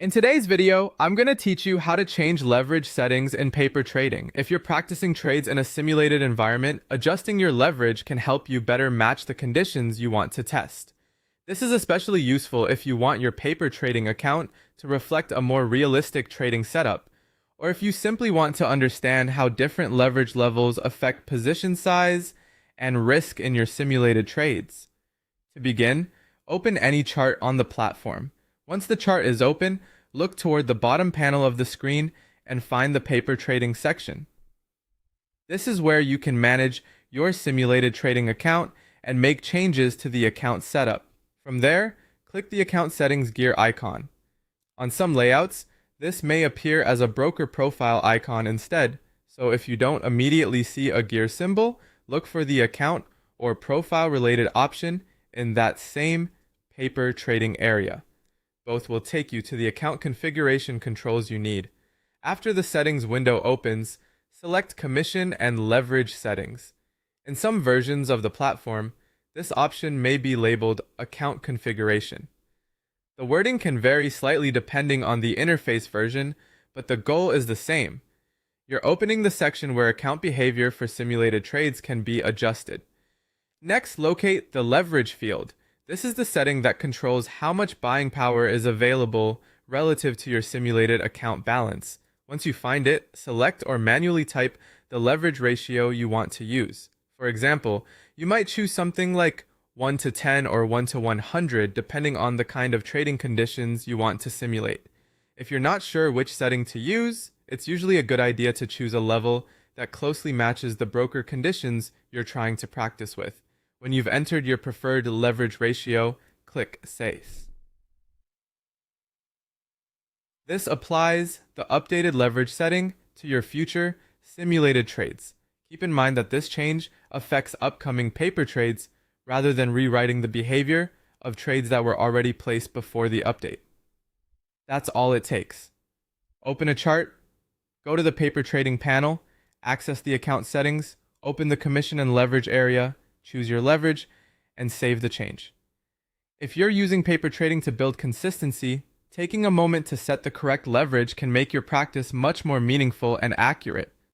In today's video, I'm going to teach you how to change leverage settings in paper trading. If you're practicing trades in a simulated environment, adjusting your leverage can help you better match the conditions you want to test. This is especially useful if you want your paper trading account to reflect a more realistic trading setup, or if you simply want to understand how different leverage levels affect position size and risk in your simulated trades. To begin, open any chart on the platform. Once the chart is open, look toward the bottom panel of the screen and find the paper trading section. This is where you can manage your simulated trading account and make changes to the account setup. From there, click the account settings gear icon. On some layouts, this may appear as a broker profile icon instead, so if you don't immediately see a gear symbol, look for the account or profile related option in that same paper trading area. Both will take you to the account configuration controls you need. After the settings window opens, select Commission and Leverage Settings. In some versions of the platform, this option may be labeled Account Configuration. The wording can vary slightly depending on the interface version, but the goal is the same. You're opening the section where account behavior for simulated trades can be adjusted. Next, locate the Leverage field. This is the setting that controls how much buying power is available relative to your simulated account balance. Once you find it, select or manually type the leverage ratio you want to use. For example, you might choose something like 1 to 10 or 1 to 100 depending on the kind of trading conditions you want to simulate. If you're not sure which setting to use, it's usually a good idea to choose a level that closely matches the broker conditions you're trying to practice with. When you've entered your preferred leverage ratio, click Save. This applies the updated leverage setting to your future simulated trades. Keep in mind that this change affects upcoming paper trades rather than rewriting the behavior of trades that were already placed before the update. That's all it takes. Open a chart, go to the paper trading panel, access the account settings, open the commission and leverage area, choose your leverage, and save the change. If you're using paper trading to build consistency, taking a moment to set the correct leverage can make your practice much more meaningful and accurate.